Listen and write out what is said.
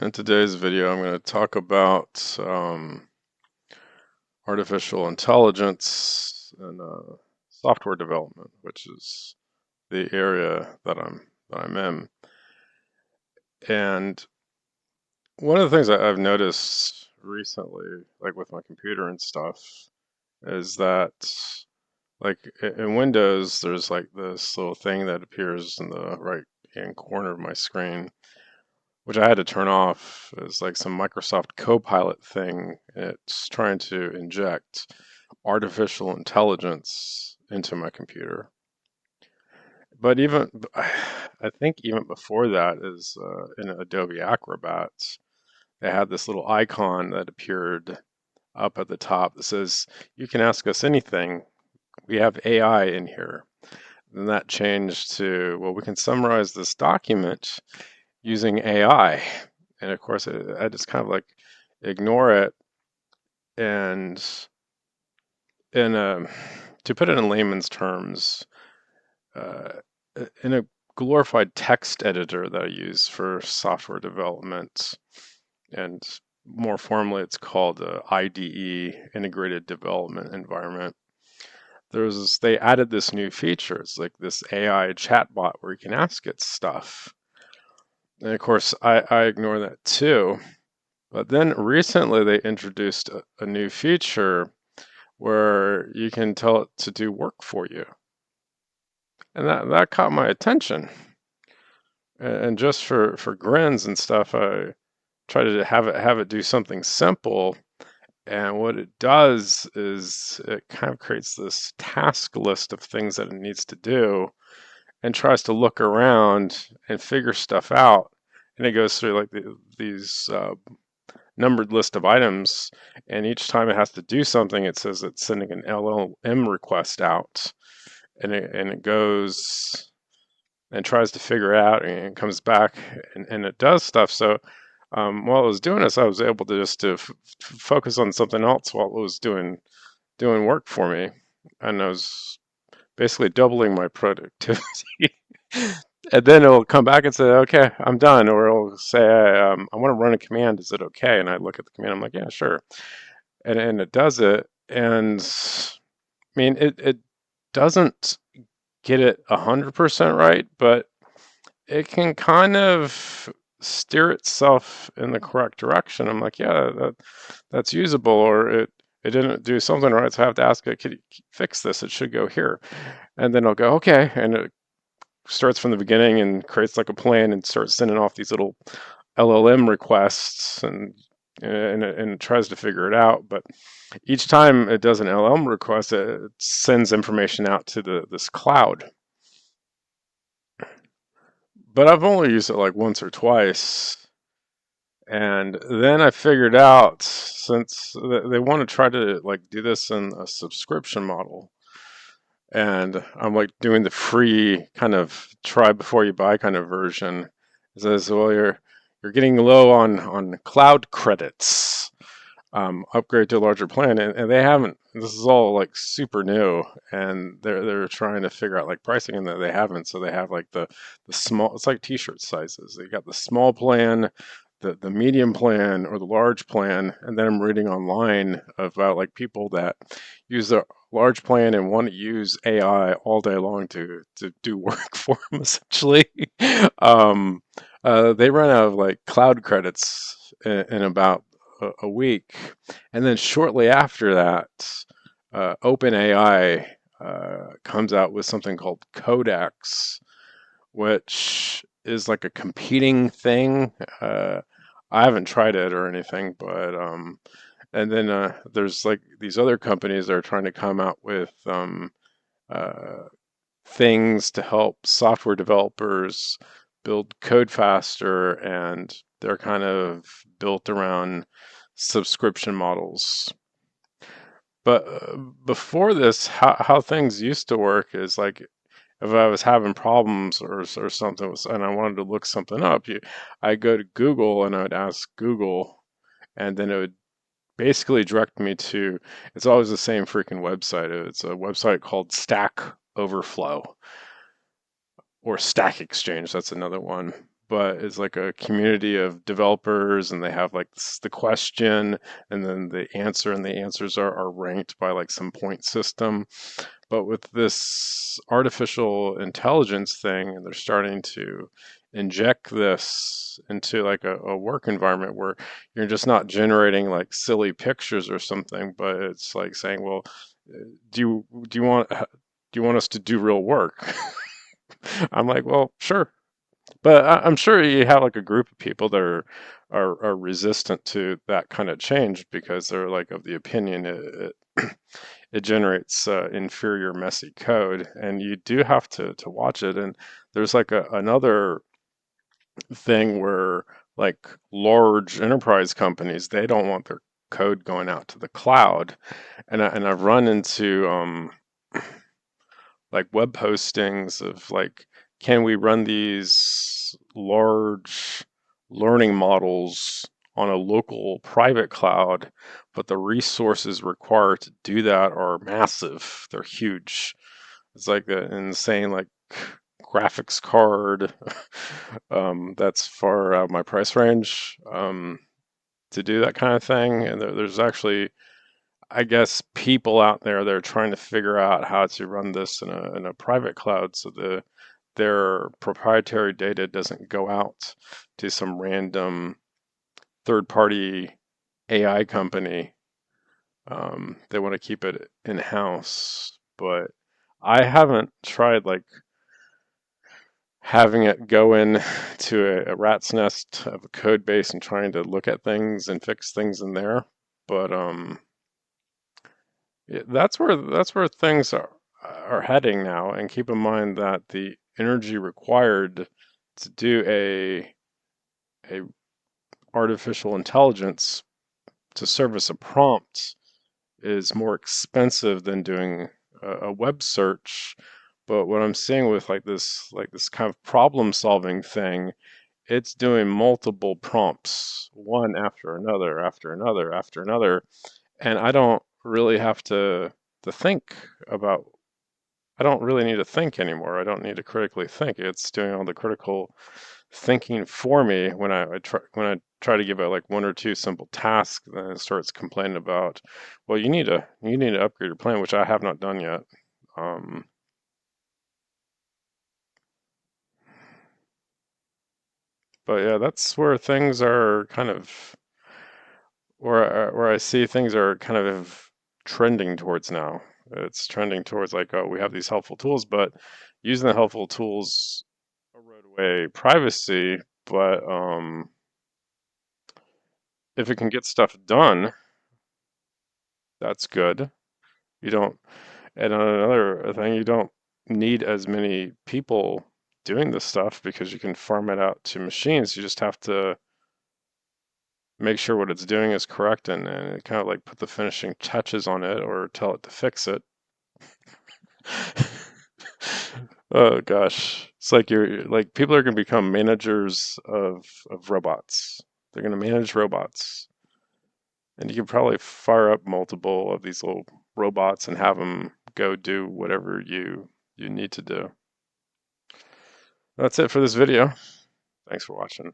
In today's video, I'm going to talk about artificial intelligence and software development, which is the area that I'm in. And one of the things that I've noticed recently, like with my computer and stuff, is that like in Windows, there's like this little thing that appears in the right hand corner of my screen, which I had to turn off. Is like some Microsoft Copilot thing. It's trying to inject artificial intelligence into my computer. But even, I think even before that is in Adobe Acrobat, they had this little icon that appeared up at the top that says, "You can ask us anything. We have AI in here." Then that changed to, "Well, we can summarize this document using AI." And of course, I just kind of like ignore it. And in to put it in layman's terms, uh, in a glorified text editor that I use for software development, and more formally, it's called IDE, Integrated Development Environment. They added this new feature. It's like this AI chatbot where you can ask it stuff. And of course, I ignore that too. But then recently they introduced a new feature where you can tell it to do work for you. And that caught my attention. And just for grins and stuff, I try to have it do something simple. And what it does is it kind of creates this task list of things that it needs to do and tries to look around and figure stuff out. And it goes through like these numbered list of items, and each time it has to do something, it says it's sending an LLM request out, and it goes and tries to figure it out, and it comes back and it does stuff. So while I was doing this, I was able to just to focus on something else while it was doing work for me, and I was basically doubling my productivity. And then it'll come back and say, "Okay, I'm done," or it'll say, "I want to run a command. Is it okay?" And I look at the command. I'm like, "Yeah, sure." And it does it. And I mean, it doesn't get it 100% right, but it can kind of steer itself in the correct direction. I'm like, "Yeah, that's usable," or it didn't do something right, so I have to ask it, "Could you fix this? It should go here." And then I'll go, "Okay," and it starts from the beginning and creates like a plan and starts sending off these little LLM requests, and it tries to figure it out. But each time it does an LLM request, it sends information out to this cloud. But I've only used it like once or twice. And then I figured out, since they want to try to like do this in a subscription model, and I'm like doing the free kind of try before you buy kind of version. It says, "Well, you're getting low on cloud credits. Upgrade to a larger plan," and they haven't. This is all like super new, and they're trying to figure out like pricing, and they haven't. So they have like the small. It's like T-shirt sizes. They got the small plan, the medium plan, or the large plan, and then I'm reading online about like people that use the large plan and want to use AI all day long to do work for them essentially. um, they run out of like cloud credits in about a week, and then shortly after that, OpenAI comes out with something called Codex, which is like a competing thing. I haven't tried it or anything, but and then there's like these other companies that are trying to come out with uh, things to help software developers build code faster, and they're kind of built around subscription models. But before this, how things used to work is like if I was having problems or something and I wanted to look something up, I go to Google and I would ask Google, and then it would basically direct me to, it's always the same freaking website. It's a website called Stack Overflow or Stack Exchange. That's another one. but it's like a community of developers, and they have like the question and then the answer, and the answers are ranked by like some point system. But with this artificial intelligence thing, and they're starting to inject this into like a work environment where you're just not generating like silly pictures or something, but it's like saying, well, do you want us to do real work? I'm like, well, sure. But I'm sure you have like a group of people that are resistant to that kind of change because they're like of the opinion it generates inferior, messy code, and you do have to watch it. And there's like another thing where like large enterprise companies, they don't want their code going out to the cloud, and I've run into like web postings of like, can we run these large learning models on a local private cloud, but the resources required to do that are massive. They're huge. It's like an insane like graphics card that's far out of my price range to do that kind of thing. And there's actually, I guess, people out there that are trying to figure out how to run this in a private cloud so their proprietary data doesn't go out to some random third-party AI company. They want to keep it in-house, but I haven't tried like having it go in to a rat's nest of a code base and trying to look at things and fix things in there. But yeah, that's where things are heading now. And keep in mind that the energy required to do a artificial intelligence to service a prompt is more expensive than doing a web search. But what I'm seeing with like this kind of problem solving thing, it's doing multiple prompts, one after another, after another, after another, and I don't really have to think about. I don't really need to think anymore. I don't need to critically think. It's doing all the critical thinking for me when I try to give it like one or two simple tasks, then it starts complaining about, well, you need to upgrade your plan, which I have not done yet. Um, but yeah, that's where things are kind of where I see things are kind of trending towards now. It's trending towards like, oh, we have these helpful tools, but using the helpful tools erode away privacy. But if it can get stuff done, that's good. You don't, and another thing, you don't need as many people doing this stuff because you can farm it out to machines. You just have to make sure what it's doing is correct and kind of like put the finishing touches on it or tell it to fix it. Oh gosh, it's like you're like people are going to become managers of robots. They're going to manage robots, and you can probably fire up multiple of these little robots and have them go do whatever you need to do. That's it for this video. Thanks for watching.